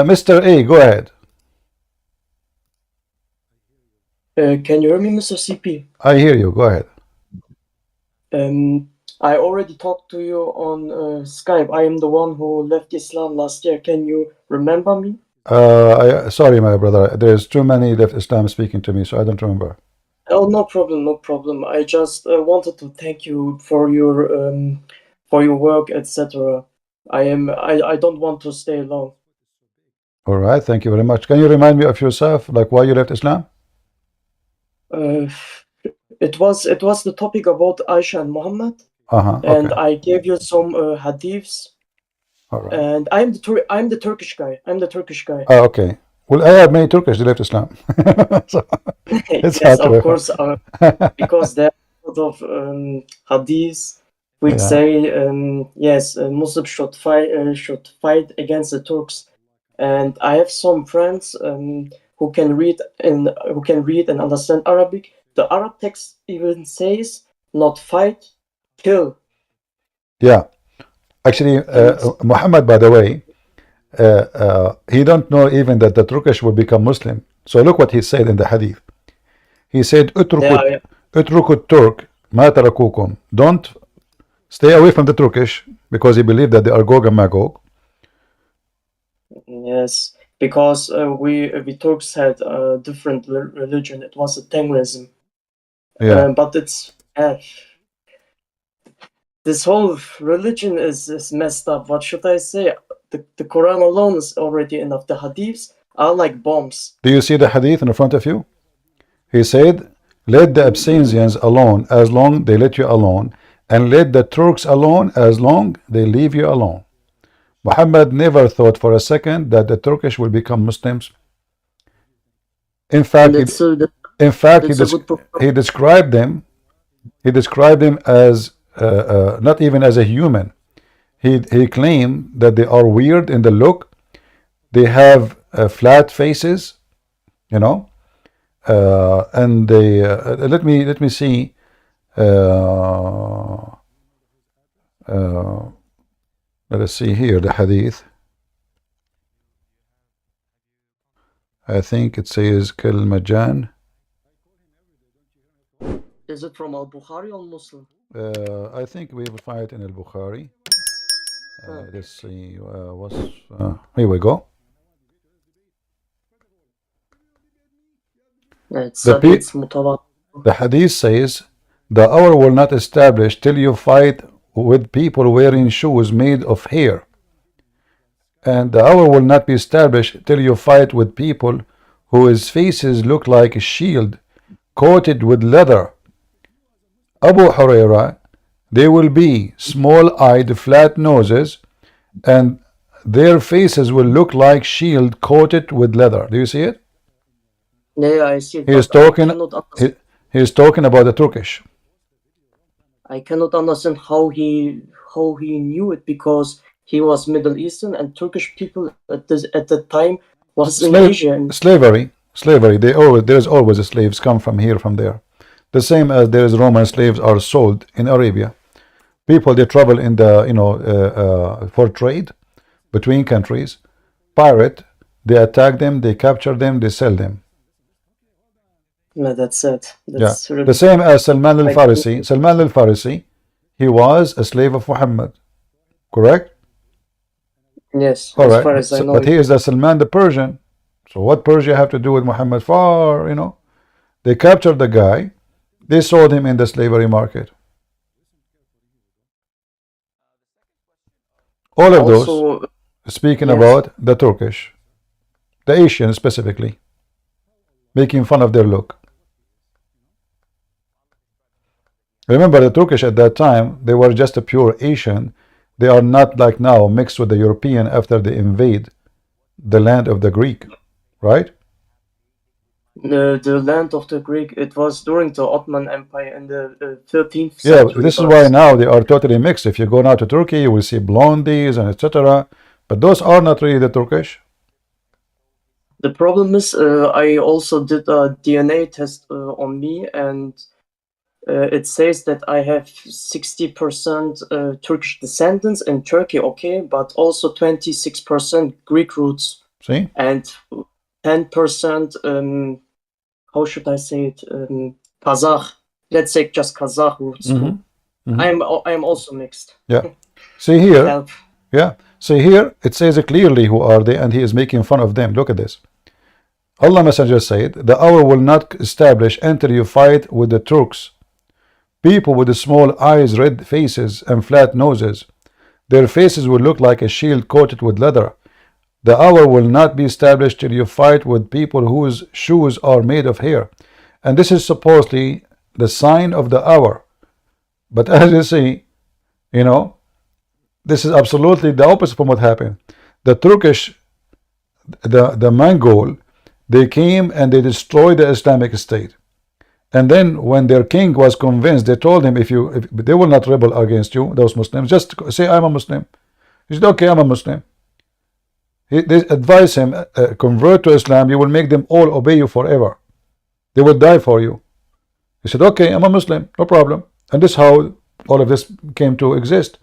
Mr. A, go ahead. Can you hear me, Mr. CP? I hear you. Go ahead. I already talked to you on Skype. I am the one who left Islam last year. Can you remember me? Sorry, my brother. There's too many left Islam speaking to me, so I don't remember. Oh, no problem, no problem. I just wanted to thank you for your work, etc. I don't want to stay long. All right. Thank you very much. Can you remind me of yourself, like why you left Islam? It was the topic about Aisha and Muhammad, and Okay. I gave you some hadiths. All right. And I'm the Turkish guy. I'm the Turkish guy. Okay. Well, I have many Turkish that left Islam. So it's Yes, hard to of refer. course, because there are a lot of hadiths which Yeah. say yes, Muslims should fight against the Turks. And I have some friends who can read and understand Arabic. The Arab text even says not fight, kill. Yeah. Actually, And Muhammad, by the way, he don't know even that the Turkish will become Muslim. So look what he said in the hadith. He said, yeah, "Utruku Turk ma tarakukum." Don't stay away from the Turkish because he believed that they are Gog and Magog. yes, because we Turks had a different religion. It was a Tengrism. Yeah. But it's this whole religion is messed up. What should I say? The Quran alone is already enough. The hadiths are like bombs. Do you see the hadith in front of you? He said, "Let the Abyssinians alone as long they let you alone, and let the Turks alone as long they leave you alone." Muhammad never thought for a second that the Turkish will become Muslims. In fact, And it's a good book. he described them. He described them as not even as a human. He claimed that they are weird in the look. They have flat faces, you know, and they let me see. Let us see here the hadith. I think it says Kal Majan. Is it from Al-Bukhari or Muslim? I think we will find it in Al Bukhari. Let's see. Here we go. It's The mutawatir. The hadith says, "The hour will not establish till you fight with people wearing shoes made of hair. And the hour will not be established till you fight with people whose faces look like a shield coated with leather." Abu Huraira, they will be small-eyed, flat noses, and their faces will look like shield coated with leather. Do you see it? Yeah, I see it, He is but I talking. cannot understand. He is talking about the Turkish. I cannot understand how he knew it, because he was Middle Eastern and Turkish people at the time was in Asia. And Slavery. There is always slaves come from here, from there. The same as there is Roman slaves are sold in Arabia. People they travel in the for trade between countries, pirate. They attack them, they capture them, they sell them. no, that's it. Yeah, That's really the same as Salman like al-Farisi. Salman al-Farisi, he was a slave of Muhammad, correct? yes, All as right, far as I know. but he is the Salman the Persian. So what Persia have to do with Muhammad? Far, they captured the guy, they sold him in the slavery market. All of those Also, speaking yes, about the Turkish, the Asians specifically, making fun of their look. Remember, the Turkish at that time, they were just a pure Asian. They are not like now mixed with the European after they invade the land of the Greek, right? the land of the Greek. It was during the Ottoman Empire in the 13th Yeah, century. this is But why now they are totally mixed. If you go now to Turkey, you will see blondies and etc. But those are not really the Turkish. the problem is, I also did a DNA test on me, and it says that I have 60% Turkish descendants in Turkey, okay, but also 26% Greek roots. See? And 10%, how should I say it? Kazakh. Let's say just Kazakh roots too. I am also mixed. Yeah. See here. Help. Yeah. See here, it says clearly who are they, and he is making fun of them. Look at this. Allah Messenger said, the hour will not establish until you fight with the Turks. People with the small eyes, red faces, and flat noses. Their faces will look like a shield coated with leather. The hour will not be established till you fight with people whose shoes are made of hair. And this is supposedly the sign of the hour. But as you see, you know, this is absolutely the opposite from what happened. The Turkish, the Mongol, they came and they destroyed the Islamic State. And then when their king was convinced, they told him, if they will not rebel against you, those Muslims, just say I'm a Muslim. He said, okay, I'm a Muslim. They advised him, convert to Islam, you will make them all obey you forever. They will die for you. He said, okay, I'm a Muslim, no problem. And this is how all of this came to exist.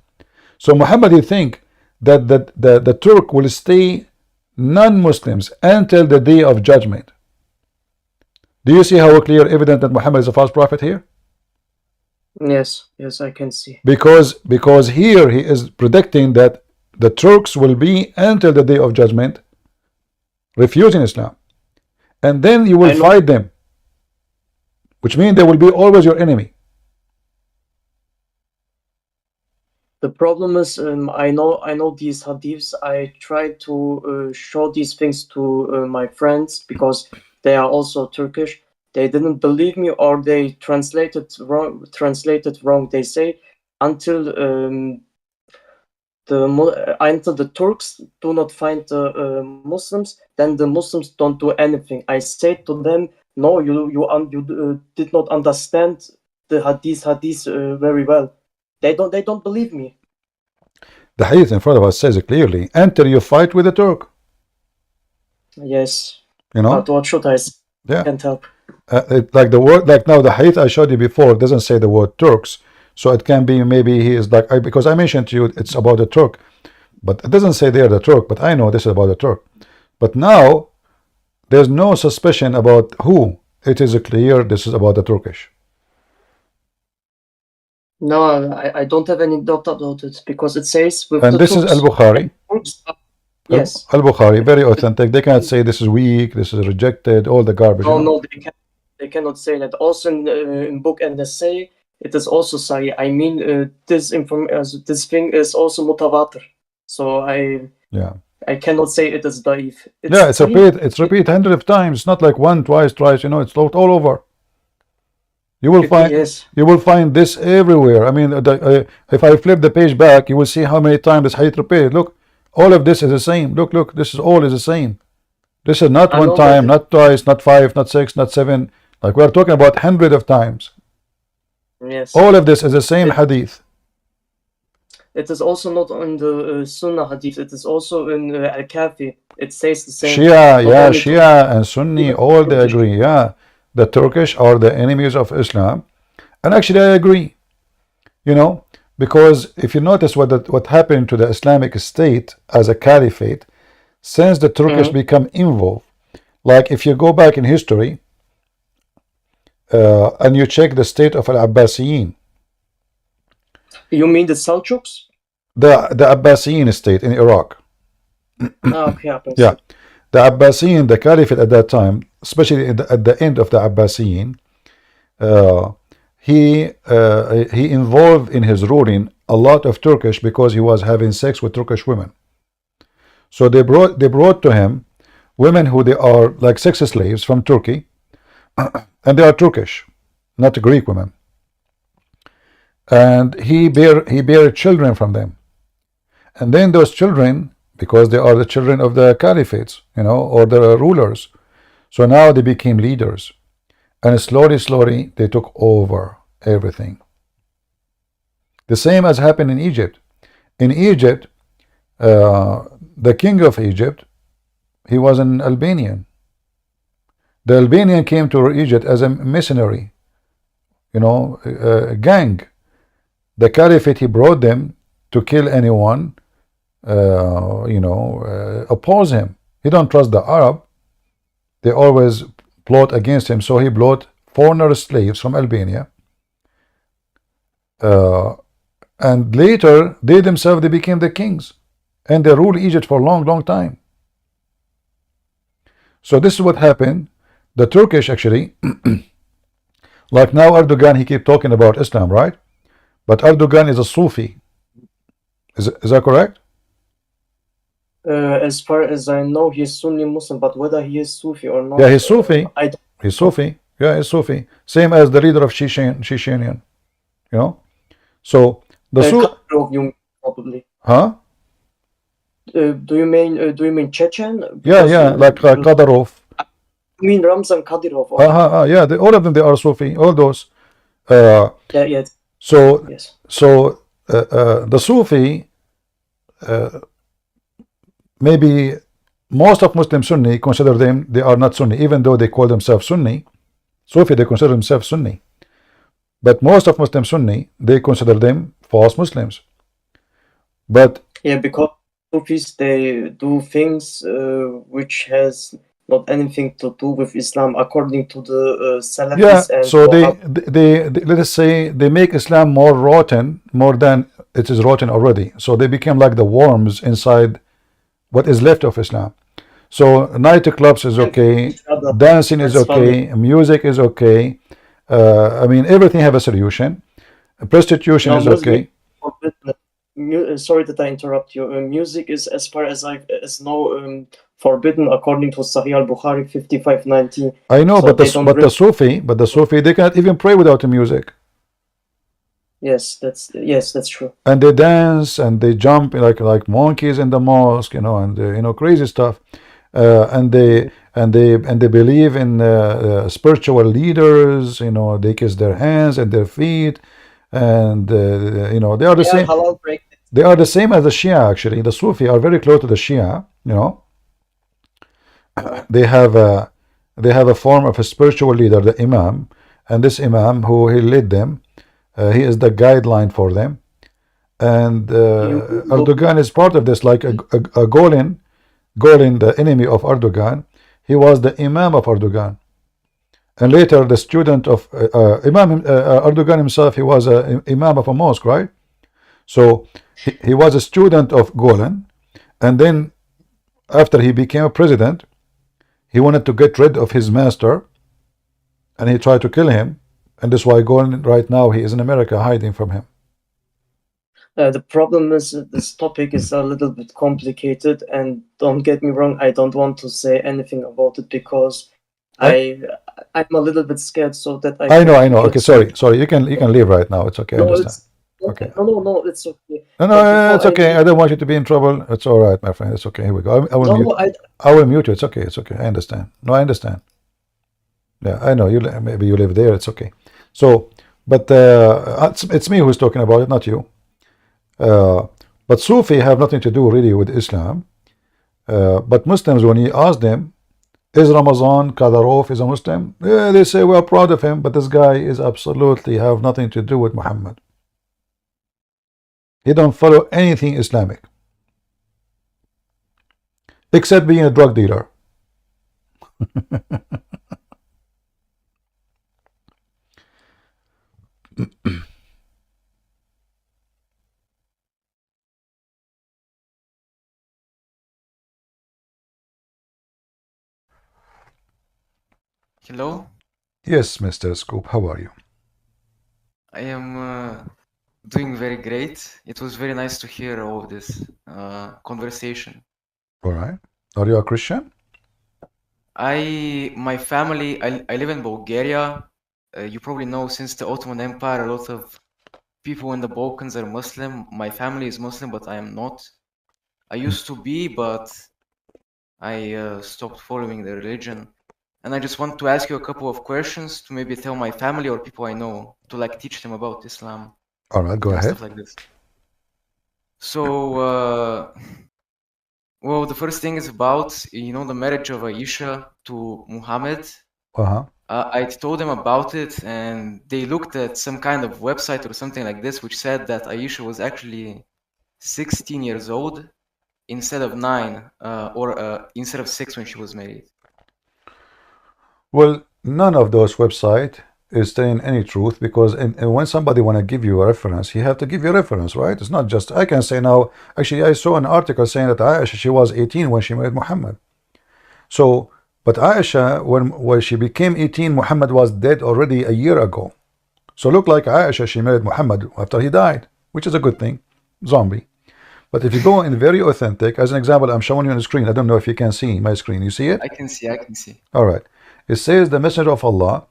So Muhammad, he think that the Turk will stay non-Muslims until the day of judgment. Do you see how clear evident that Muhammad is a false prophet here? Yes, I can see. Because here he is predicting that the Turks will be until the day of judgment refusing Islam. And then you will fight them, which means they will be always your enemy. The problem is, I know these hadiths. I try to show these things to my friends because they are also Turkish. They didn't believe me, or they translated wrong. They say until the Turks do not find the Muslims, then the Muslims don't do anything. I say to them, no, you did not understand the hadith very well. They don't believe me. The hadith in front of us says it clearly, until you fight with the Turk. Yes. You know? But what should I say? Yeah. Can't help. Like the word, like now the hadith I showed you before doesn't say the word Turks. So it can be maybe he is like, because I mentioned to you it's about the Turk. But it doesn't say they're the Turk, but I know this is about the Turk. But now there's no suspicion about who. It is clear this is about the Turkish. No, I don't have any doubt about it because it says with and the this Turks, is Al-Bukhari. Yes. Al-Bukhari, very authentic. They cannot say this is weak, this is rejected, all the garbage. No, they cannot say that. Also in book and essay, it is also Sahih. I mean, this thing is also mutawatir. So I cannot say it is daif. It's repeated hundreds of times. It's not like one, twice, you know, it's all over. You will find this everywhere. I mean, if I flip the page back, you will see how many times this hadith repeated. Look, all of this is the same. Look, this is all the same. This is not one time, not twice, not five, not six, not seven. Like we are talking about hundreds of times. Yes. All of this is the same hadith. It is also not in the Sunnah hadith. It is also in Al-Kafi. It says the same. Shia and Sunni, all they agree. Yeah, the Turkish are the enemies of Islam, and actually I agree. You know, because if you notice what happened to the Islamic State as a caliphate, since the Turkish become involved, like if you go back in history and you check the state of Al-Abbasiyin. You mean the Seljuks? The Abbasiyin state in Iraq. Okay, yeah, the Abbasiyin, the caliphate at that time, especially at the end of the Abbasiyin, he involved in his ruling a lot of Turkish because he was having sex with Turkish women. So they brought to him women who they are like sex slaves from Turkey, and they are Turkish, not Greek women. And he bear children from them, and then those children, because they are the children of the caliphates, you know, or the rulers, so now they became leaders, and slowly they took over everything. The same as happened in Egypt. In Egypt, the king of Egypt, he was an Albanian. The Albanian came to Egypt as a missionary, you know, a gang. The caliphate, he brought them to kill anyone, oppose him. He don't trust the Arab. They always plot against him. So he brought foreigner slaves from Albania. And later, they themselves, they became the kings. And they ruled Egypt for a long, long time. So this is what happened. The Turkish actually, like now Erdogan, he keep talking about Islam, right? But Erdogan is a Sufi. Is that correct? As far as I know, he is Sunni Muslim, but whether he is Sufi or not, Yeah, he's Sufi. I don't He's Sufi. Yeah, he's Sufi. Same as the leader of Chechenian. You know. So the Kadyrov, you mean, probably. huh? Do you mean Chechen? Yeah, Because, yeah, like Kadyrov. you mean Ramzan Kadyrov? Okay. Yeah, all of them they are Sufi. All those. Yeah. So Yes. the Sufi, maybe most of Muslim Sunni consider them they are not Sunni, even though they call themselves Sunni. Sufi they consider themselves Sunni, but most of Muslim Sunni they consider them false Muslims. But Yeah, because Sufis they do things which has not anything to do with Islam, according to the Salafis yeah, and so Wahhabis. they let us say they make Islam more rotten, more than it is rotten already. So they became like the worms inside what is left of Islam. So nightclubs is okay, Each other. dancing is That's funny. okay, music is okay. I mean everything have a solution. Prostitution Now, is okay. sorry that I interrupt you. Music is, as far as I know, forbidden according to Sahih al-Bukhari 5519. I know, So but they don't bring. the Sufi they cannot even pray without the music. Yes, that's true. And they dance and they jump like monkeys in the mosque, and crazy stuff. And they believe in spiritual leaders. They kiss their hands and their feet, and they are the same. Halal break. They are the same as the Shia actually. The Sufi are very close to the Shia. They have a form of a spiritual leader, the Imam, and this Imam who he led them, he is the guideline for them. And Erdogan is part of this, like a Golin, the enemy of Erdogan. He was the Imam of Erdogan, and later the student of Erdogan himself. He was a Imam of a mosque, right? So he was a student of Golin, and then after he became a president, he wanted to get rid of his master, and he tried to kill him. And that's why Golin right now he is in America hiding from him. The problem is that this topic is a little bit complicated, and don't get me wrong, I don't want to say anything about it because I'm a little bit scared, so that I know. Okay, sorry. You can leave right now. It's okay. I understand. Okay. No, it's okay. No, it's okay. I don't want you to be in trouble. It's all right, my friend. It's okay. Here we go. I will mute. I will mute you. It's okay. I understand. No, I understand. Yeah, I know. Maybe you live there. It's okay. So, but it's me who's talking about it, not you. But Sufi have nothing to do really with Islam. But Muslims, when you ask them, is Ramazan Kadyrov is a Muslim? Yeah, they say we are proud of him, but this guy is absolutely have nothing to do with Muhammad. He don't follow anything Islamic, except being a drug dealer. Hello, Yes, Mr. Scoop, how are you? I am doing very great. It was very nice to hear all of this conversation. All right. Are you a Christian? My family, I live in Bulgaria. You probably know since the Ottoman Empire, a lot of people in the Balkans are Muslim. My family is Muslim, but I am not. I used to be, but I stopped following the religion. And I just want to ask you a couple of questions to maybe tell my family or people I know to like teach them about Islam. All right, go and ahead. Stuff like this. So, well, the first thing is about, the marriage of Aisha to Muhammad. I told them about it, and they looked at some kind of website or something like this, which said that Aisha was actually 16 years old. instead of 9 or instead of 6 when she was married. Well, none of those websites is saying any truth, because when somebody want to give you a reference, he have to give you a reference, right? It's not just, I can say now, actually, I saw an article saying that Aisha, she was 18 when she married Muhammad. So, but Aisha, when she became 18, Muhammad was dead already a year ago. So look like Aisha, she married Muhammad after he died, which is a good thing. Zombie. But if you go in very authentic, as an example, I'm showing you on the screen. I don't know if you can see my screen. You see it? I can see, I can see. All right. It says the Messenger of Allah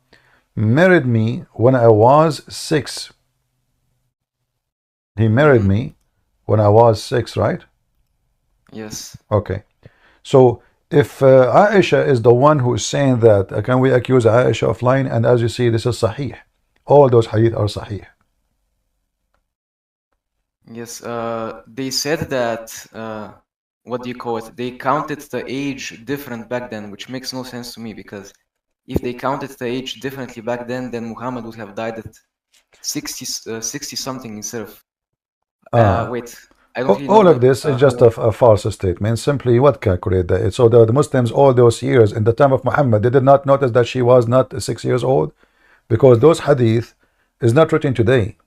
married me when I was 6. He married me when I was 6, right? Yes. Okay. So if Aisha is the one who is saying that, can we accuse Aisha of lying? And as you see, this is Sahih. All those hadith are Sahih. Yes, they said that, what do you call it? They counted the age different back then, which makes no sense to me, because if they counted the age differently back then Muhammad would have died at 60 something instead of. Wait, I don't really know All of this is just a false statement. Simply, what calculate that? So the Muslims, all those years in the time of Muhammad, they did not notice that she was not 6 years old, because those hadith is not written today.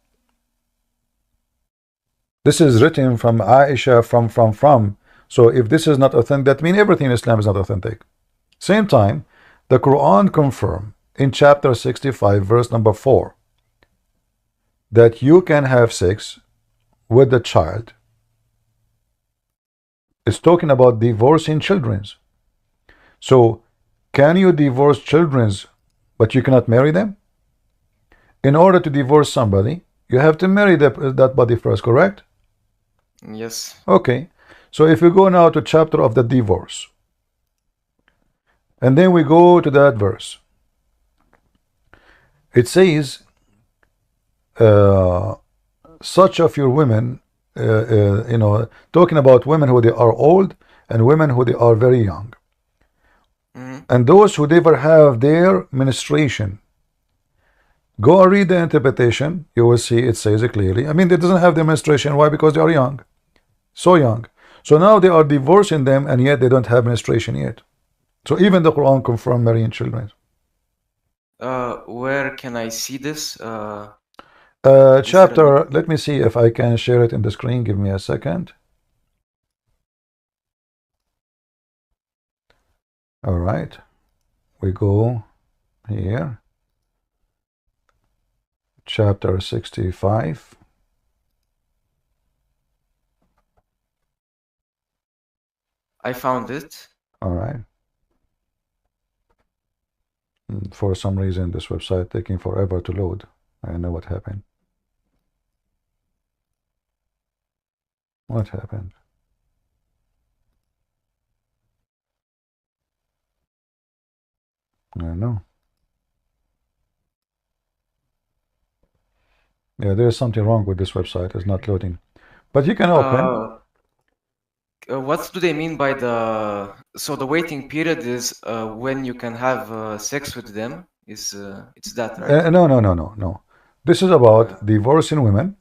This is written from Aisha, from. So if this is not authentic, that means everything in Islam is not authentic. Same time, the Quran confirm in chapter 65, verse number 4, that you can have sex with the child. It's talking about divorcing children. So can you divorce children but you cannot marry them? In order to divorce somebody, you have to marry that body first, correct? Yes. Okay. So if we go now to chapter of the divorce, and then we go to that verse, it says, such of your women, talking about women who they are old and women who they are very young, and those who never have their menstruation. Go and read the interpretation. You will see it says it clearly. I mean, they doesn't have their menstruation. Why? Because they are young, so young. So now they are divorcing them, and yet they don't have menstruation yet. So even the Quran confirms marrying children. Where can I see this? Chapter, let me see if I can share it in the screen. Give me a second. All right. We go here. Chapter 65. I found it. All right. For some reason, this website taking forever to load. I don't know what happened. What happened? I don't know. Yeah, there is something wrong with this website. It's not loading. But you can open. What do they mean by the... So the waiting period is when you can have sex with them? It's that, right? No. This is about divorcing women.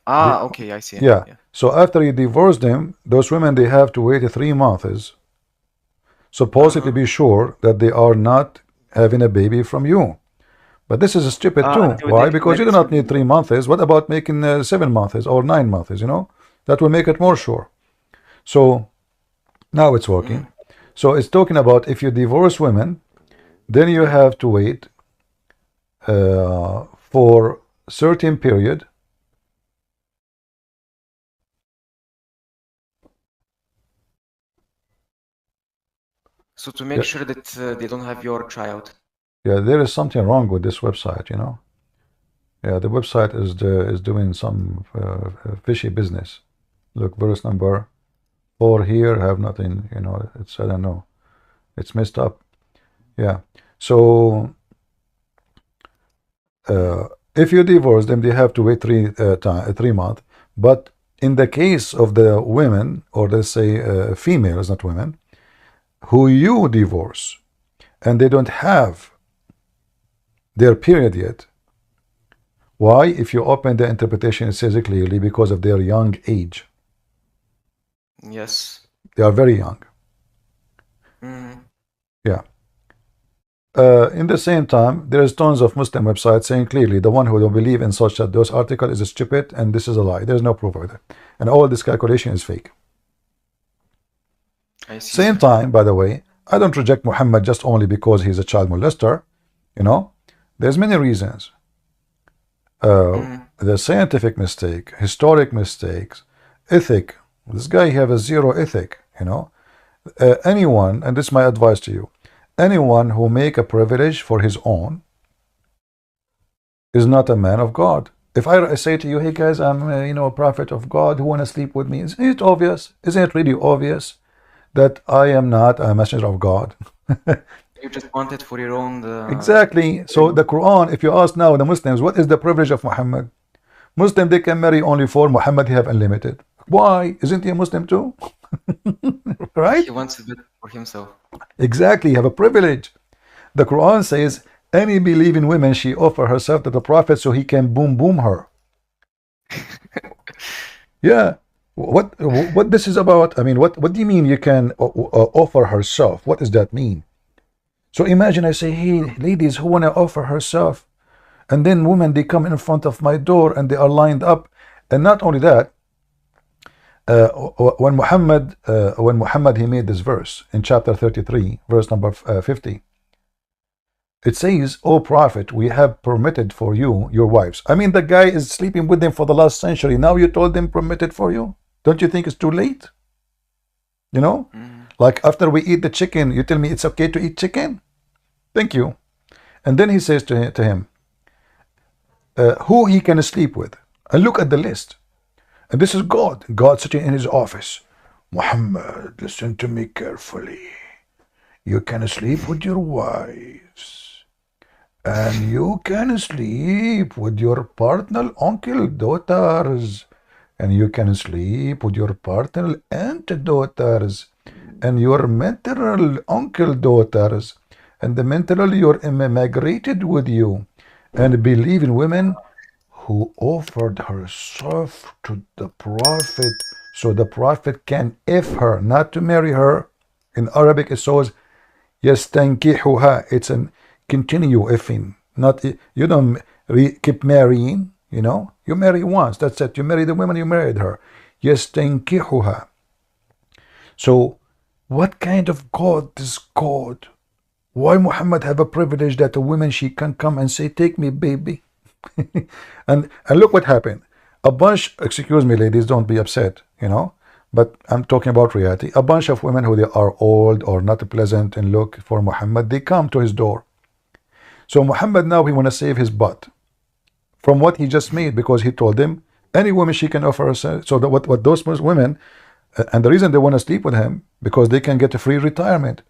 Okay, I see. Yeah. So after you divorce them, those women, they have to wait 3 months, supposedly be sure that they are not having a baby from you. But this is stupid too. Why? Because you do not need 3 months. What about making 7 months or 9 months? That will make it more sure. So now it's working. So it's talking about if you divorce women, then you have to wait for certain period. So to make sure that they don't have your child. Yeah, there is something wrong with this website, Yeah, the website is doing some fishy business. Look, verse number 4 here, have nothing, it's, I don't know. It's messed up. Yeah. So if you divorce them, they have to wait 3 months. But in the case of the women, or let's say females, not women, who you divorce, and they don't have their period yet. Why? If you open the interpretation, it says it clearly, because of their young age. Yes. They are very young. Mm-hmm. Yeah. In the same time, there is tons of Muslim websites saying clearly the one who don't believe in such that those articles is stupid and this is a lie. There's no proof of that. And all this calculation is fake. I see. Same time, by the way, I don't reject Muhammad just only because he's a child molester. You know, there's many reasons. Mm-hmm. The scientific mistake, historic mistakes, ethic. This guy have a zero ethic. You know, anyone, and this is my advice to you, anyone who make a privilege for his own is not a man of God. If I say to you, hey guys, I'm a prophet of God who want to sleep with me, isn't it obvious? Isn't it really obvious that I am not a messenger of God? You just want it for your own. Exactly. So the Quran, if you ask now the Muslims, what is the privilege of Muhammad? Muslim, they can marry only four. Muhammad, he have unlimited. Why? Isn't he a Muslim too? Right? He wants it for himself. Exactly. You have a privilege. The Quran says, any believing woman, she offer herself to the Prophet so he can boom her. Yeah. What this is about? I mean, what do you mean you can offer herself? What does that mean? So imagine I say, hey, ladies who want to offer herself, and then women, they come in front of my door and they are lined up. And not only that, when Muhammad he made this verse in chapter 33, verse number 50, it says, "O Prophet, we have permitted for you your wives." I mean, the guy is sleeping with them for the last century. Now you told them permitted for you. Don't you think it's too late? You know, like after we eat the chicken, you tell me it's okay to eat chicken? Thank you. And then he says to him, who he can sleep with. And look at the list. And this is God. God sitting in his office. Muhammad, listen to me carefully. You can sleep with your wives. And you can sleep with your partner, uncle, daughters. And you can sleep with your partner, aunt, daughters. And your maternal uncle, daughters. And the maternal, you're immigrated with you. And believe in women who offered herself to the Prophet so the Prophet can if her, not to marry her. In Arabic it says, yastankihuha. It's an continue effing. Not you don't keep marrying, you know. You marry once, that's it. You marry the woman, you married her. Yastankihuha. So what kind of God is God? Why Muhammad have a privilege that a woman she can come and say, take me, baby? and look what happened. A bunch, excuse me, ladies, don't be upset, you know, but I'm talking about reality. A bunch of women who they are old or not pleasant in look for Muhammad, they come to his door. So Muhammad now he want to save his butt from what he just made, because he told them any woman she can offer herself. So that what those women, and the reason they want to sleep with him, because they can get a free retirement.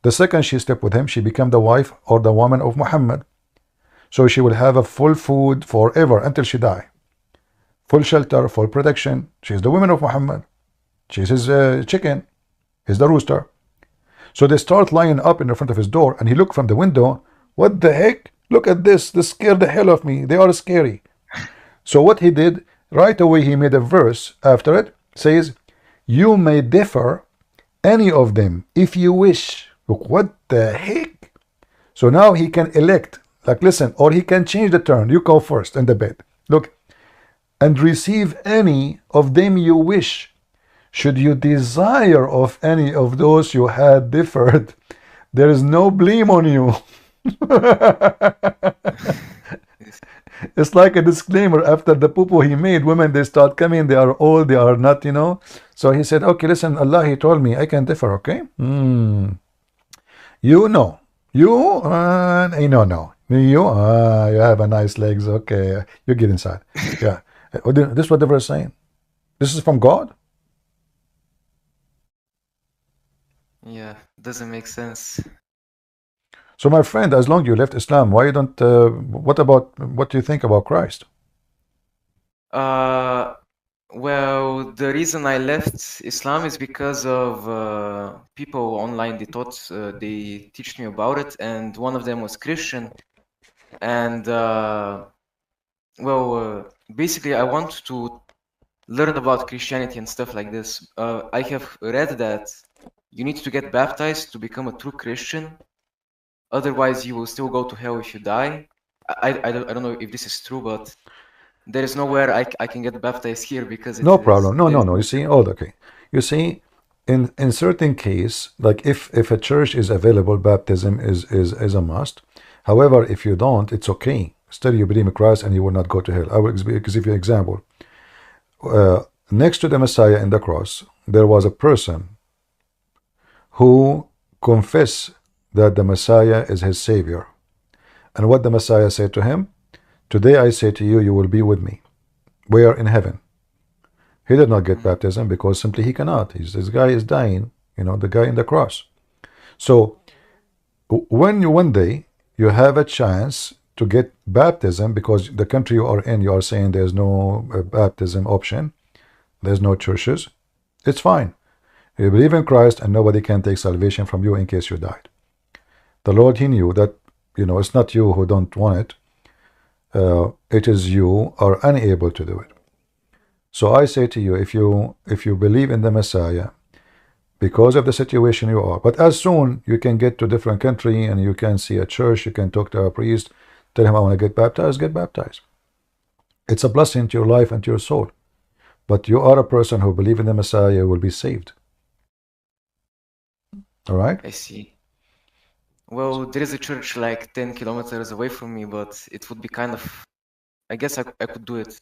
The second she slept with him, she became the wife or the woman of Muhammad. So she will have a full food forever until she die. Full shelter, full protection. She's the woman of Muhammad. She's his chicken. He's the rooster. So they start lining up in the front of his door, and he looked from the window. What the heck? Look at this. This scared the hell of me. They are scary. So what he did, right away he made a verse after it, says, you may differ any of them if you wish. Look, what the heck? So now he can elect. Like, listen, or he can change the turn. You go first in the bed. Look, and receive any of them you wish. Should you desire of any of those you had differed, there is no blame on you. It's like a disclaimer after the poo-poo he made. Women, they start coming, they are old, they are not, you know. So he said, okay, listen, Allah, he told me I can differ, okay? You know. You, no. You have a nice legs. Okay, you get inside. Yeah, this is what the verse is saying. This is from God. Yeah, doesn't make sense. So, my friend, as long as you left Islam, why you don't? What do you think about Christ? Well, the reason I left Islam is because of people online. They thought they teach me about it, and one of them was Christian. And basically, I want to learn about Christianity and stuff like this. I have read that you need to get baptized to become a true Christian. Otherwise, you will still go to hell if you die. I don't know if this is true, but there is nowhere I can get baptized here because No problem. No, there no, is no. You no see, oh, okay. You see, in certain case, like if a church is available, baptism is a must. However, if you don't, it's okay. Still, you believe in Christ and you will not go to hell. I will give you an example. Next to the Messiah in the cross, there was a person who confessed that the Messiah is his savior. And what the Messiah said to him, today I say to you, you will be with me. Where? In heaven. He did not get baptism because simply he cannot. This guy is dying, the guy in the cross. So when one day you have a chance to get baptism, because the country you are in, you are saying there's no baptism option, there's no churches, it's fine. You believe in Christ and nobody can take salvation from you in case you died. The Lord, he knew that, it's not you who don't want it. It is you are unable to do it. So I say to you, if you believe in the Messiah, because of the situation you are, but as soon you can get to a different country and you can see a church, you can talk to a priest, tell him I want to get baptized, get baptized. It's a blessing to your life and to your soul. But you are a person who believes in the Messiah, you will be saved. All right? I see. Well, there is a church like 10 kilometers away from me, but it would be kind of, I guess I could do it.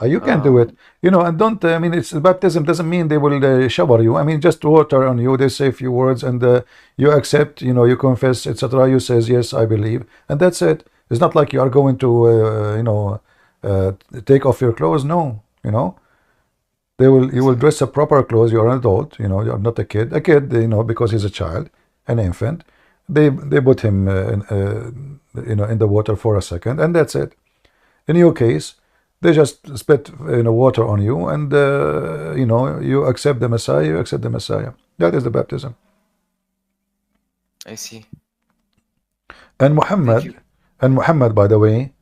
You can do it, and don't, it's baptism doesn't mean they will shower you. Just water on you, they say a few words, and you accept, you confess, etc. You says, yes, I believe, and that's it. It's not like you are going to, take off your clothes. No, you will dress up proper clothes. You're an adult, you're not a kid. A kid, because he's a child, an infant, they put him, in the water for a second, and that's it. In your case, they just spit water on you, and you accept the Messiah. You accept the Messiah. That is the baptism. I see. And Thank you. Muhammad, by the way,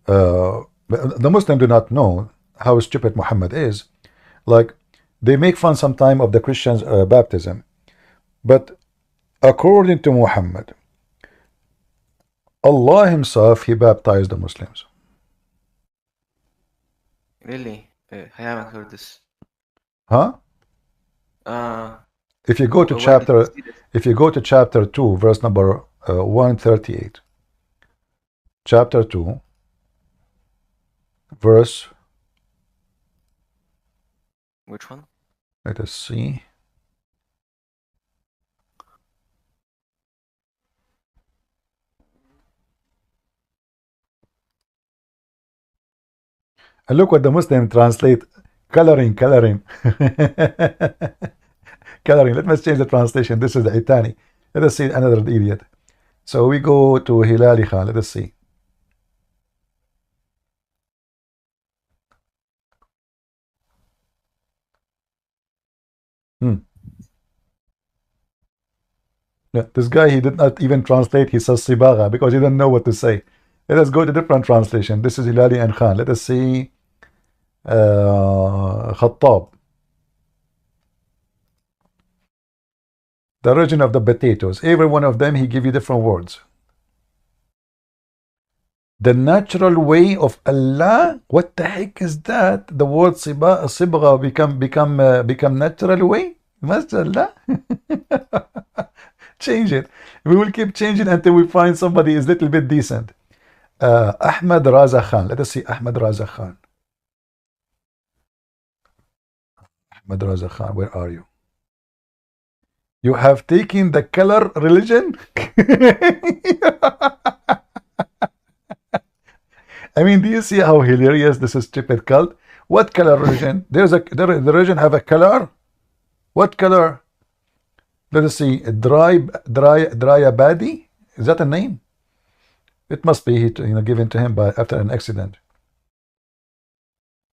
the Muslims do not know how stupid Muhammad is. Like, they make fun sometime of the Christians' baptism, but according to Muhammad, Allah Himself, He baptized the Muslims. Really? I haven't heard this. Huh? If you go to where did you see this? if you go to chapter 2, verse number 138, chapter 2, verse, Which one? let us see. And look what the Muslim translate, coloring. Coloring. Let me change the translation. This is the Itani. Let us see another idiot. So we go to Hilali Khan. Let us see. Yeah, this guy, he did not even translate. He says Sibaga because he didn't know what to say. Let us go to different translation. This is Hilali and Khan. Let us see Khattab. The origin of the potatoes. Every one of them, he give you different words. The natural way of Allah. What the heck is that? The word Sibgha become natural way? Mashallah. Change it. We will keep changing until we find somebody is little bit decent. Ahmad Raza Khan. Let us see Ahmad Raza Khan. Ahmad Raza Khan, where are you? You have taken the color religion? Do you see how hilarious this is stupid cult? What color religion? The religion have a color? What color? Let us see. Abadi? Is that a name? It must be given to him after an accident.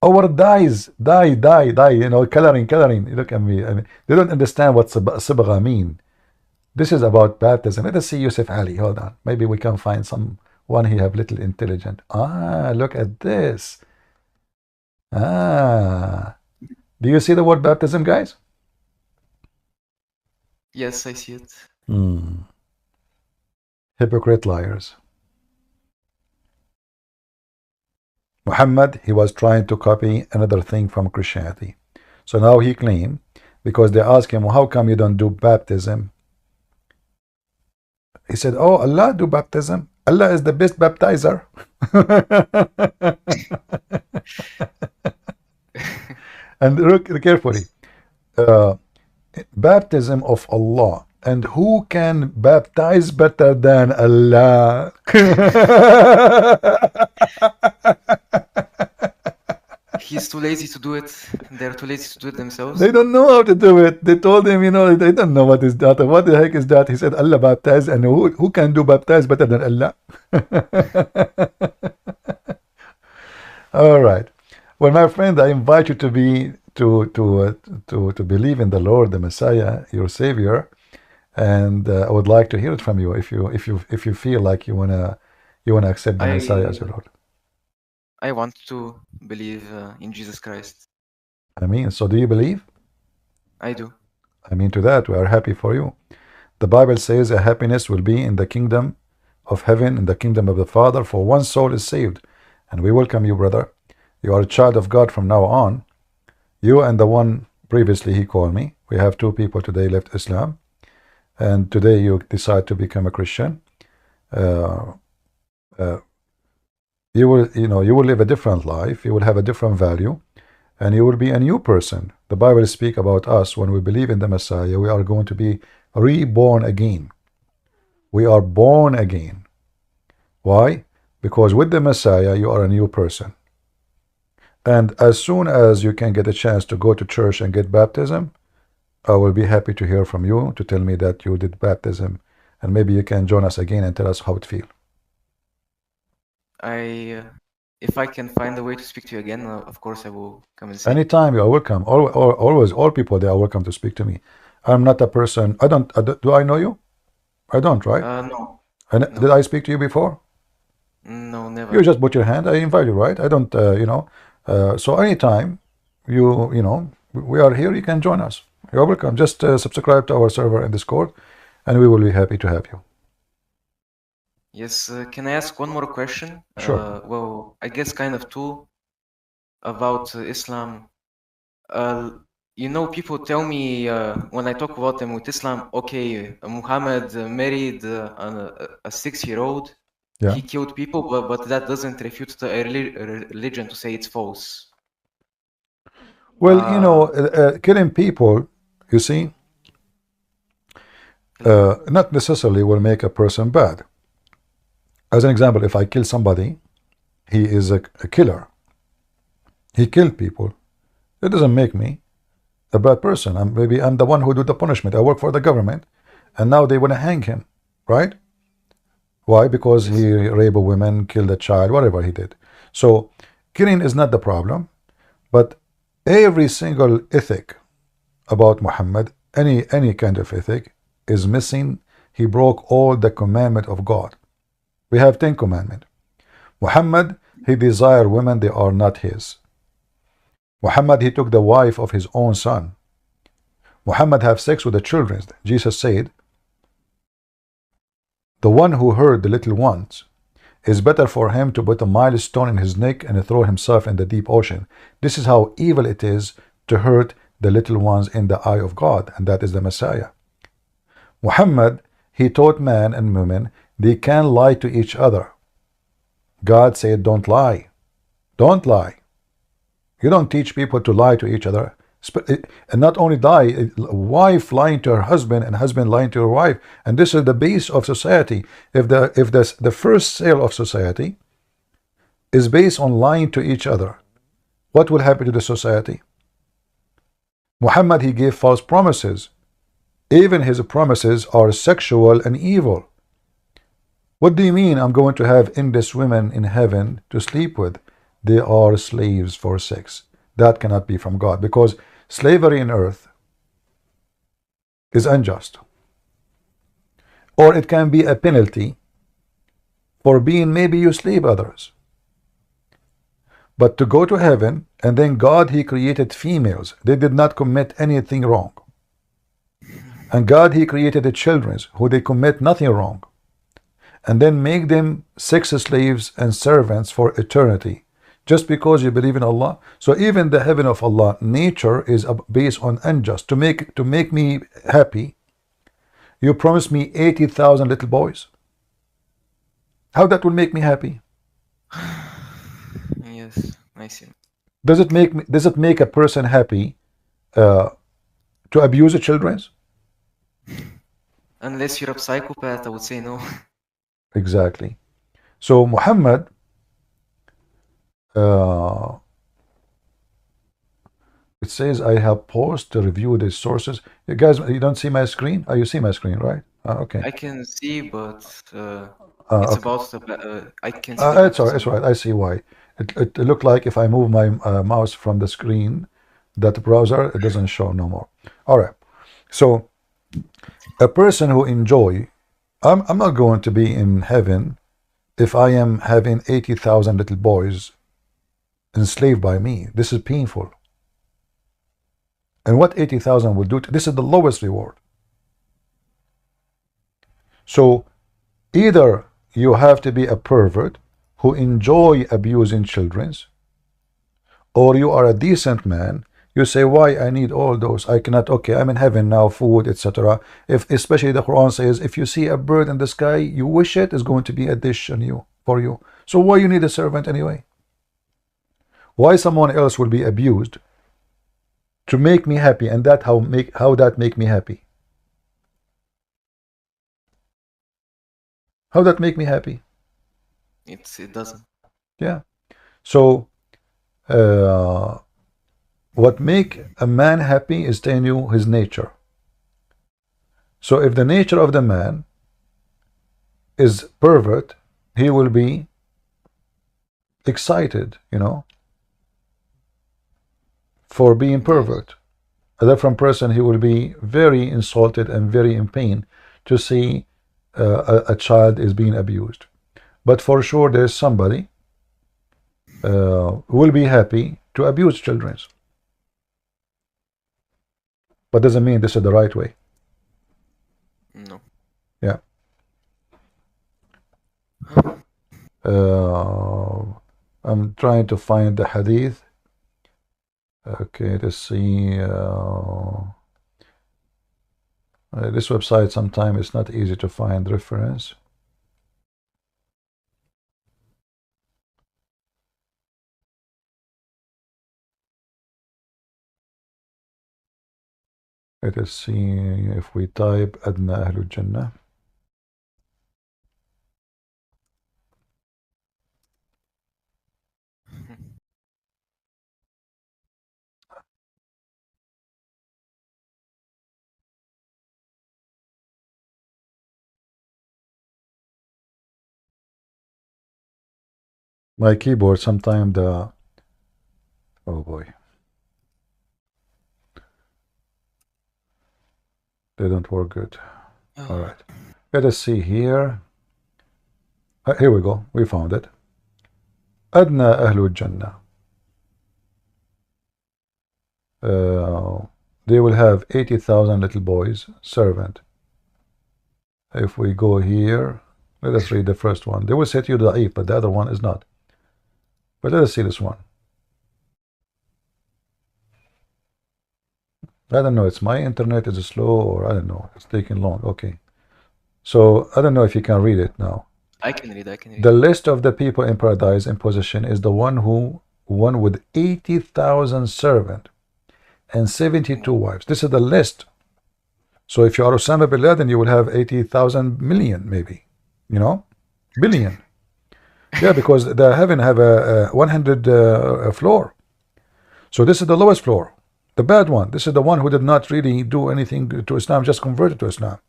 Or dye, coloring. Look at me. They don't understand what Sibgha mean. This is about baptism. Let us see Yusuf Ali. Hold on. Maybe we can find someone he have little intelligent. Look at this. Do you see the word baptism, guys? Yes, I see it. Hypocrite liars. Muhammad, he was trying to copy another thing from Christianity. So now he claimed, because they asked him, how come you don't do baptism? He said, oh, Allah do baptism. Allah is the best baptizer. And look carefully. Baptism of Allah. And who can baptize better than Allah? He's too lazy to do it. They're too lazy to do it themselves. They don't know how to do it. They told him, they don't know what is that. What the heck is that? He said, Allah baptize, and who can do baptize better than Allah? All right. Well, my friend, I invite you to be to believe in the Lord, the Messiah, your Savior, and I would like to hear it from you if you feel like you wanna accept the Messiah as your Lord. I want to believe in Jesus Christ. I mean, so do you believe? I do. I mean, to that, we are happy for you. The Bible says a happiness will be in the kingdom of heaven, in the kingdom of the Father, for one soul is saved. And we welcome you, brother. You are a child of God from now on. You and the one previously he called me. We have two people today left Islam. And today you decide to become a Christian. You will live a different life. You will have a different value. And you will be a new person. The Bible speaks about us. When we believe in the Messiah, we are going to be reborn again. We are born again. Why? Because with the Messiah, you are a new person. And as soon as you can get a chance to go to church and get baptism, I will be happy to hear from you, to tell me that you did baptism. And maybe you can join us again and tell us how it feels. If I can find a way to speak to you again, of course I will come and say. Anytime you are welcome. Always, all people, they are welcome to speak to me. I'm not a person. Do I know you? I don't, right? No. And No. did I speak to you before? No, never. You just put your hand. I invite you, right? I don't, so anytime we are here, you can join us. You're welcome. Just subscribe to our server in Discord, and we will be happy to have you. Yes, can I ask one more question? Sure. Well, I guess kind of two about Islam. People tell me when I talk about them with Islam, okay, Muhammad married a 6-year-old. Yeah. He killed people, but that doesn't refute the religion to say it's false. Well, killing people, you see, not necessarily will make a person bad. As an example, if I kill somebody, he is a killer. He killed people. It doesn't make me a bad person. Maybe I'm the one who do the punishment. I work for the government, and now they want to hang him, right? Why? Because he raped a woman, killed a child, whatever he did. So killing is not the problem, but every single ethic about Muhammad, any kind of ethic, is missing. He broke all the commandment of God. We have 10 commandments. Muhammad, he desired women, they are not his. Muhammad, he took the wife of his own son. Muhammad have sex with the children. Jesus said, the one who hurt the little ones is better for him to put a milestone in his neck and throw himself in the deep ocean. This is how evil it is to hurt the little ones in the eye of God, and that is the Messiah. Muhammad, he taught man and women they can lie to each other. God said, don't lie. Don't lie. You don't teach people to lie to each other. And not only lie, wife lying to her husband and husband lying to her wife. And this is the base of society. If the first sale of society is based on lying to each other, what will happen to the society? Muhammad, he gave false promises. Even his promises are sexual and evil. What do you mean I'm going to have endless women in heaven to sleep with? They are slaves for sex. That cannot be from God, because slavery in earth is unjust. Or it can be a penalty for being, maybe you slave others. But to go to heaven, and then God, he created females. They did not commit anything wrong. And God, he created the children who they commit nothing wrong. And then make them sex slaves and servants for eternity. Just because you believe in Allah. So even the heaven of Allah, nature is based on unjust. To make me happy, you promise me 80,000 little boys. How that will make me happy? Yes, I see. Does it make a person happy to abuse the children? Unless you're a psychopath, I would say no. Exactly. So Muhammad it says I have paused to review the sources. You guys, you don't see my screen? Oh, you see my screen, right? Okay. I can see, but it's Okay. about the I can see the It's all right. It's back. all right. I see why. It looked like if I move my mouse from the screen, that browser, it doesn't show no more. All right. So a person who enjoy, I'm not going to be in heaven if I am having 80,000 little boys enslaved by me. This is painful. And what 80,000 will do, this is the lowest reward. So either you have to be a pervert who enjoy abusing children, or you are a decent man. You say, why I need all those? I cannot. Okay, I'm in heaven now, food, etc. If especially the Quran says, if you see a bird in the sky, you wish it is going to be a dish on you for you. So why you need a servant anyway? Why someone else will be abused to make me happy, and that how that make me happy? How that make me happy? It doesn't. Yeah. So what make a man happy is telling you his nature. So if the nature of the man is pervert, he will be excited, for being pervert. A different person, he will be very insulted and very in pain to see a child is being abused. But for sure there's somebody who will be happy to abuse children. But doesn't mean this is the right way. No. Yeah. I'm trying to find the hadith. Okay, let's see. This website sometimes it's not easy to find reference. Let us see if we type Adna Ahlul Jannah. My keyboard sometimes oh boy, they don't work good. All right, let us see here. Here we go. We found it. Adna Ahlul Jannah. They will have 80,000 little boys servant. If we go here, let us read the first one. They will say to you da'if, but the other one is not. But let us see this one. I don't know, it's my internet is slow, or I don't know, it's taking long. Okay. So I don't know if you can read it now. I can read. The list of the people in paradise in possession is the one with 80,000 servants and 72 wives. This is the list. So if you are Osama bin Laden, you will have 80,000 million, maybe, billion. Yeah, because the heaven have a 100 floor. So this is the lowest floor, the bad one. This is the one who did not really do anything to Islam, just converted to Islam.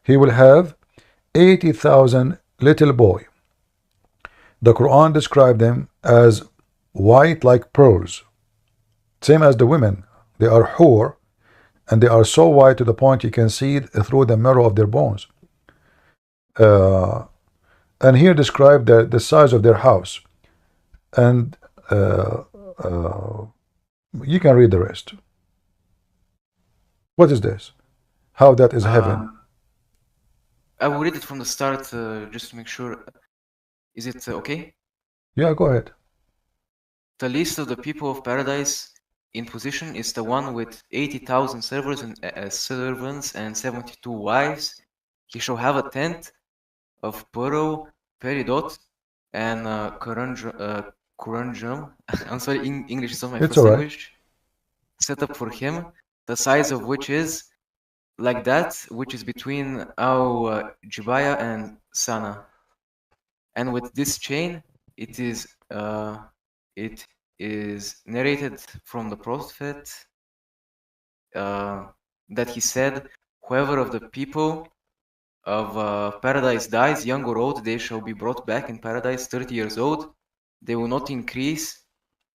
He will have 80,000 little boy. The Quran described them as white like pearls, same as the women. They are hur, and they are so white to the point you can see it through the marrow of their bones. And here described the size of their house. And You can read the rest. What is this? How that is heaven? I will read it from the start just to make sure. Is it okay? Yeah, go ahead. The least of the people of paradise in position is the one with 80,000 servants and 72 wives. He shall have a tent of pearl, peridot, and corundum. I'm sorry, English is not my It's first all right. language. Set up for him, the size of which is like that which is between Jibaya and Sana. And with this chain, it is narrated from the Prophet that he said, "Whoever of the people of paradise dies, young or old, they shall be brought back in paradise 30 years old. They will not increase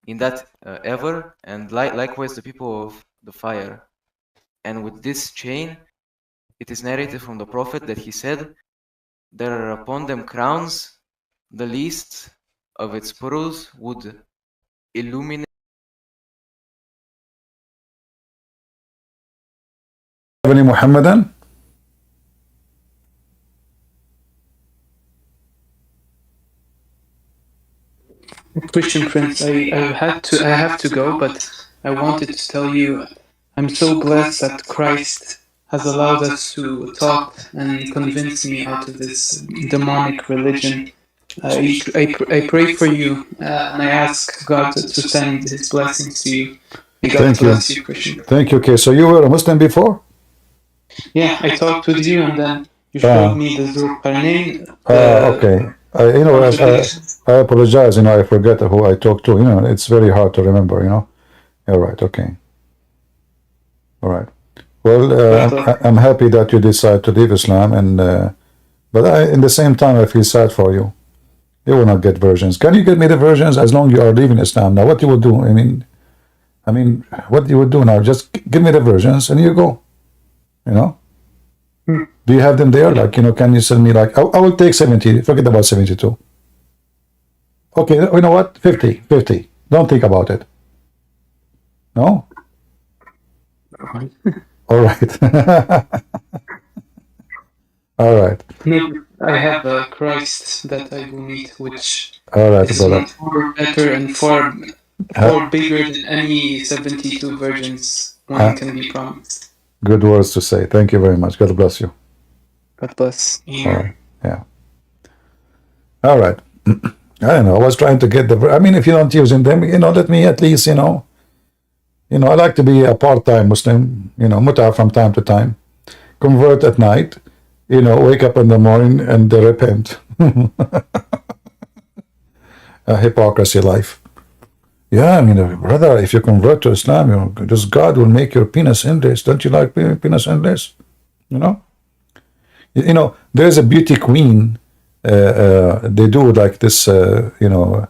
in that ever, and likewise the people of the fire. And with this chain, it is narrated from the Prophet that he said, there are upon them crowns, the least of its pearls would illuminate Any Muhammadan? Christian Prince, I have to go, but I wanted to tell you I'm so blessed that Christ has allowed us to talk and convince me out of this demonic religion. I pray for you and I ask God to send His blessings to you. May God Thank you. bless you, Christian. Thank you. Okay, so you were a Muslim before? Yeah, I talked with you and then you showed me the Zulqarnain, Okay. You know, contradictions. I apologize. You know, I forget who I talked to. You know, it's very hard to remember. You know. All right. Okay. All right. Well, I'm happy that you decide to leave Islam, and but in the same time, I feel sad for you. You will not get versions. Can you get me the versions as long you are leaving Islam? Now, what you would do? I mean, what you would do now? Just give me the versions, and you go. You know. Do you have them there? Like, you know, can you send me like, I will take 70, forget about 72. Okay, you know what? 50, 50. Don't think about it. No? All right. All right. No, I have Christ that I will meet, which All right, is brother. much more better and far bigger than any 72 virgins one can be promised. Good words to say. Thank you very much. God bless you. God bless. All right. Yeah. All right. I don't know. I was trying to get I mean, if you don't using them, you know, let me at least, you know, I like to be a part-time Muslim, you know, muta from time to time, convert at night, you know, wake up in the morning and repent. A hypocrisy life. Yeah, I mean, brother, if you convert to Islam, you know, just God will make your penis endless. Don't you like penis endless? You know? You know, there's a beauty queen. They do like this, you know,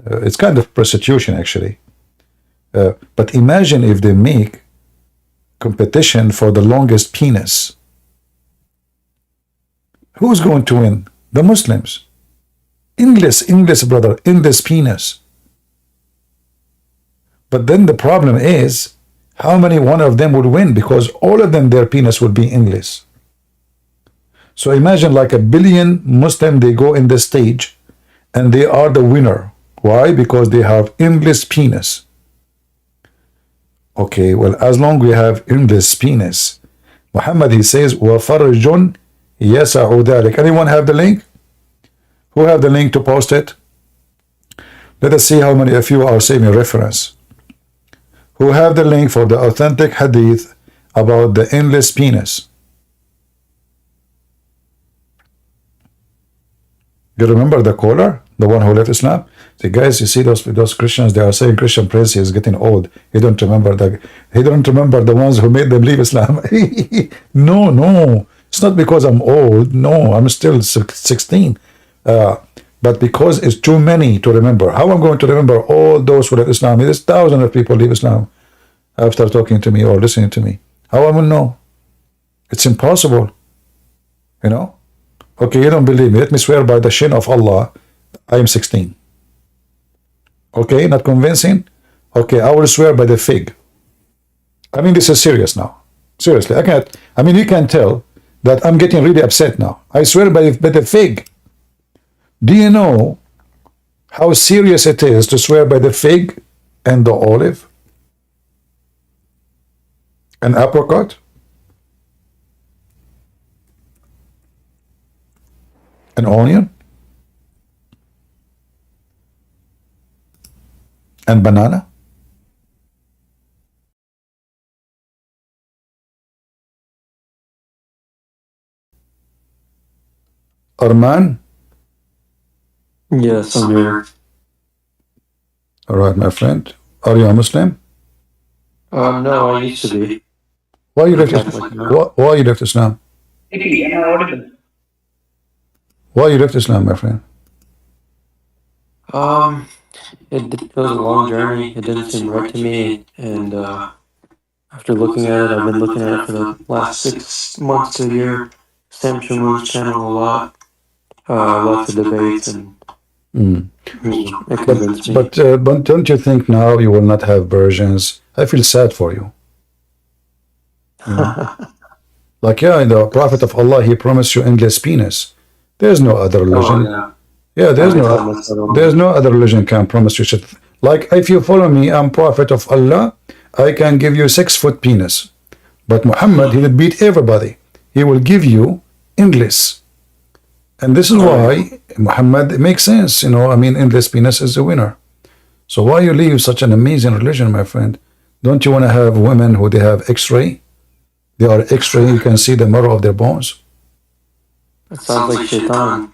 it's kind of prostitution actually. But imagine if they make competition for the longest penis. Who's going to win? The Muslims. Endless, brother, endless penis. But then the problem is, how many one of them would win? Because all of them, their penis would be endless. So imagine like 1 billion Muslim, they go in the stage and they are the winner. Why? Because they have endless penis. Okay, well, as long we have endless penis, Muhammad, he says, وَفَرْجٌ يَسَعُ ذَلِكَ. Anyone have the link? Who have the link to post it? Let us see how many of you are saving reference. Who have the link for the authentic hadith about the endless penis? You remember the caller, the one who left Islam? The guys, you see those Christians, they are saying Christian Prince is getting old. He don't remember the ones who made them leave Islam. No, it's not because I'm old. No, I'm still 16. But because it's too many to remember. How am I going to remember all those who left Islam? There's thousands of people leave Islam after talking to me or listening to me. How am I going to know? It's impossible. You know? Okay, you don't believe me. Let me swear by the shin of Allah, I am 16. Okay, not convincing? Okay, I will swear by the fig. I mean, this is serious now. Seriously, I can't. I mean, you can tell that I'm getting really upset now. I swear by the fig. Do you know how serious it is to swear by the fig and the olive and apricot and onion and banana? Arman? Yes, I'm here. All right, my friend. Are you a Muslim? No, I used to be. Why you I'm left Catholic Islam? now. Why you left Islam? Why you left Islam, my friend? Um, it was a long journey. It didn't seem right to me, and after looking at it, I've been looking at it for the last 6 months to a year. Sam Shamoon's channel a lot, lots of debates, and it convinced me. But don't you think now you will not have versions? I feel sad for you. Like, yeah, the Prophet of Allah, he promised you endless penis. There's no other religion. Oh, Yeah, I promise I there's don't. no other religion can promise you shit. Like, if you follow me, I'm Prophet of Allah, I can give you 6 foot penis. But Muhammad, he will beat everybody. He will give you endless. And this is why Muhammad, it makes sense, I mean, endless penis is the winner. So why you leave such an amazing religion, my friend? Don't you want to have women who they have X-ray? They are X-ray, you can see the marrow of their bones. It sounds like shaitan.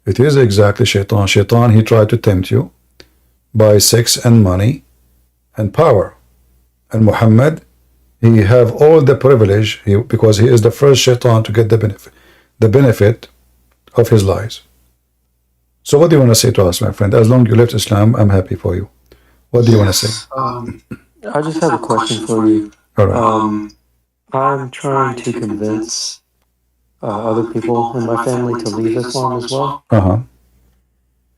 It is exactly shaitan. Shaitan, he tried to tempt you by sex and money and power. And Muhammad, he have all the privilege because he is the first shaitan to get the benefit of his lies. So what do you want to say to us, my friend? As long as you left Islam, I'm happy for you. What do you want to say? I just have a question for you. All right. I'm trying to convince other people in my family to leave Islam as well.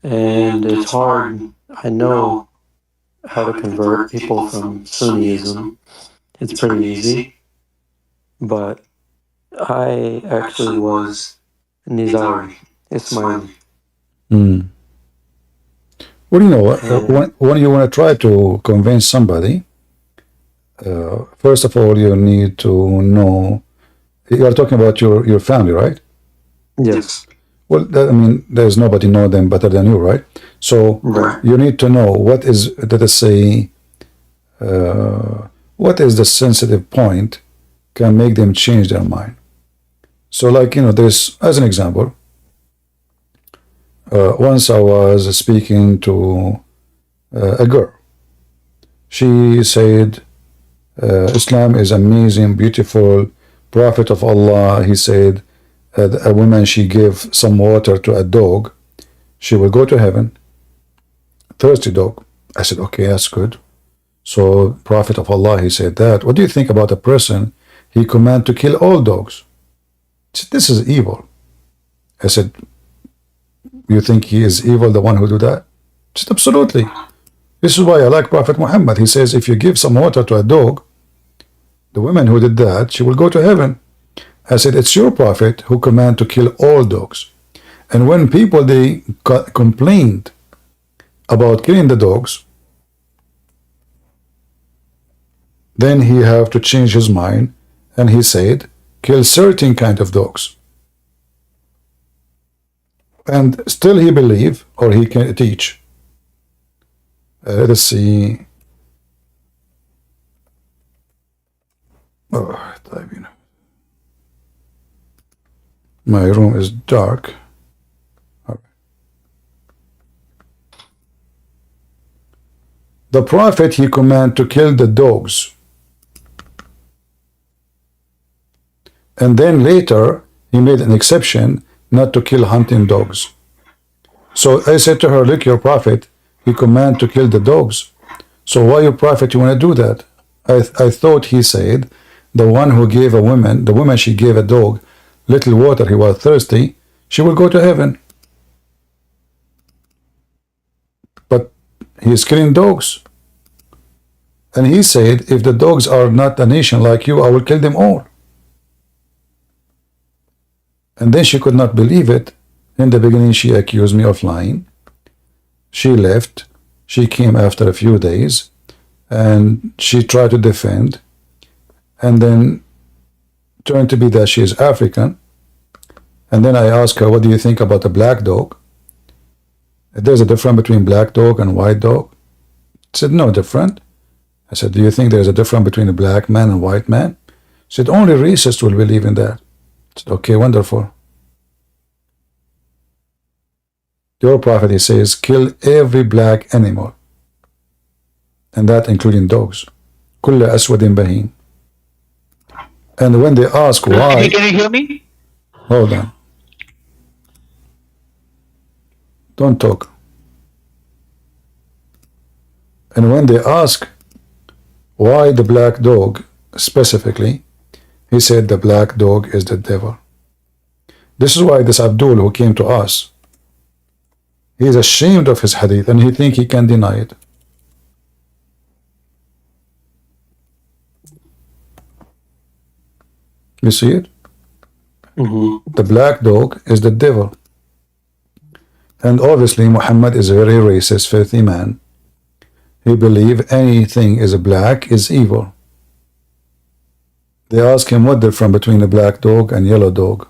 And it's hard. I know how to convert people from Sunniism. It's pretty easy. But I actually was Nizari, Ismaili. Well, when you want to try to convince somebody, first of all, you need to know. You are talking about your family, right? Yes. Well, I mean, there's nobody know them better than you, right? So you need to know what is, let us say, what is the sensitive point can make them change their mind. So, like, there's, as an example, once I was speaking to a girl. She said, Islam is amazing, beautiful, Prophet of Allah, he said, a woman, she gave some water to a dog, she will go to heaven. Thirsty dog. I said, okay, that's good. So Prophet of Allah, he said that. What do you think about a person, he command to kill all dogs? He said, this is evil. I said, you think he is evil, the one who do that? He said, absolutely. This is why I like Prophet Muhammad. He says, if you give some water to a dog, the woman who did that, she will go to heaven. I said, it's your prophet who command to kill all dogs. And when people, they complained about killing the dogs, then he have to change his mind, and he said, kill certain kind of dogs. And still he believe, or he can teach. Let's see. Oh, my room is dark. Right. The prophet, he command to kill the dogs. And then later, he made an exception not to kill hunting dogs. So I said to her, look, your prophet, he command to kill the dogs. So why, your prophet, you want to do that? I thought he said, the one who gave a woman, the woman, she gave a dog little water, he was thirsty, she will go to heaven. But He's killing dogs. And he said, if the dogs are not a nation like you, I will kill them all. And then she could not believe it. In the beginning, she accused me of lying. She left. She came after a few days, and she tried to defend, and then turned to be that she is African. And then I asked her, what do you think about a black dog? There's a difference between black dog and white dog. She said, no different. I said, do you think there's a difference between a black man and white man? She said, only racists will believe in that. I said, okay, wonderful. Your prophet, he says, kill every black animal, and that including dogs. كل أسود بهيم. And when they ask why, can you hear me? hold on, don't talk. And when they ask why the black dog specifically, he said the black dog is the devil. This is why this Abdul who came to us, he is ashamed of his hadith and he thinks he can deny it. You see it? The black dog is the devil. And obviously Muhammad is a very racist, filthy man. He believes anything is black is evil. They ask him what difference between a black dog and yellow dog.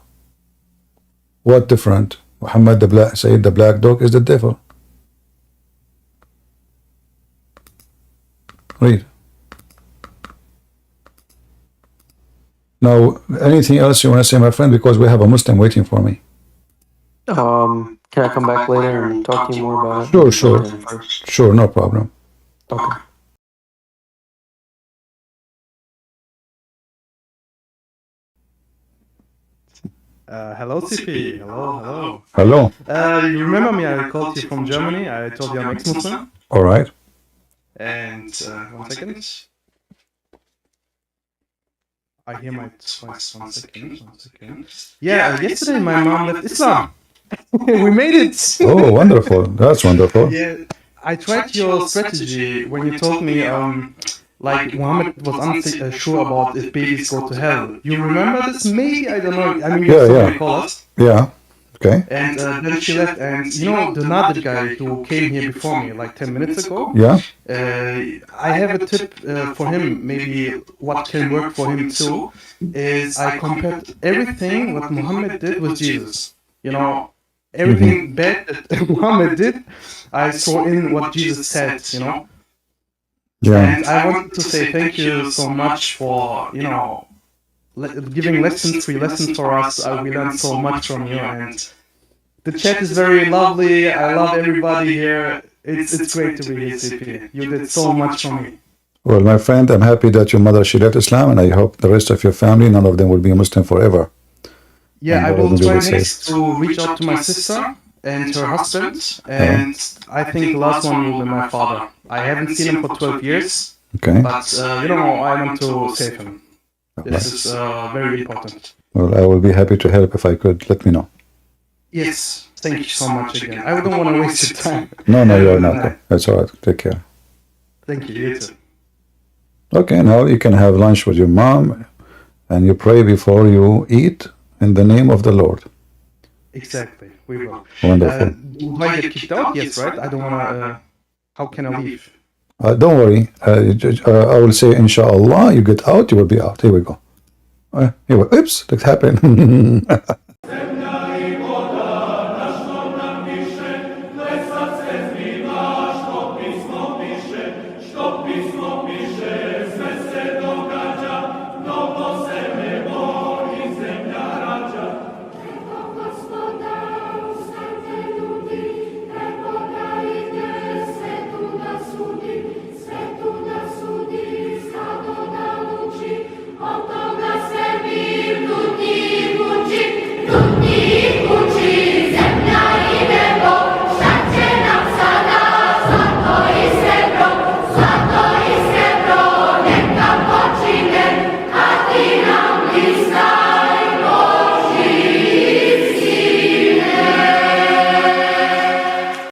What different? Muhammad said the black dog is the devil. Read. Now, anything else you want to say, my friend? Because we have a Muslim waiting for me. Can I come back later and talk to you more about it? Sure, sure. Sure, no problem. Okay. Hello, CP. Hello. Hello. You remember me? I called you from Germany. I told you I'm ex-Muslim. All right. And 1 second. I hear my twice. 1 second. Yeah, yesterday my mom left Islam. We made it. Oh, wonderful. That's wonderful. Yeah, I tried your strategy when you told me like Muhammad was unsure about if babies go to hell. You remember this? Maybe, I don't know. I mean, you still recall us. Yeah. Okay. And then she left, and you know the Nadir guy who came here before me like 10 minutes ago? Yeah. I have a tip for him, maybe what can work for him too, is I compared everything what Muhammad did with Jesus. You know, everything bad that Muhammad did, I saw in what Jesus said, you know. Yeah. And I wanted to say thank you so much for, you know, giving lessons, free lessons for us. We learned so much from you, and the chat is very lovely. I love everybody here. It's great to be here, CP. You did so much for me. Well, my friend, I'm happy that your mother, she left Islam, and I hope the rest of your family, none of them will be Muslim forever. Yeah, I will try next to reach out to my sister and her husband, and I think the last one will be my father. I haven't seen him for 12 years, okay, but you know, I want to save him. This is very important. Well, I will be happy to help if I could. Let me know. Yes, thank you so much again. I don't want to waste your time. No, you're not. That's all right. Take care. Thank you, you too. Okay, now you can have lunch with your mom, and you pray before you eat in the name of the Lord. Exactly, we will. Wonderful. Do I get kicked out? Yes, right? I don't want to... how can I leave? Don't worry. I will say, inshallah, you get out, you will be out. Here we go. Oops, that happened.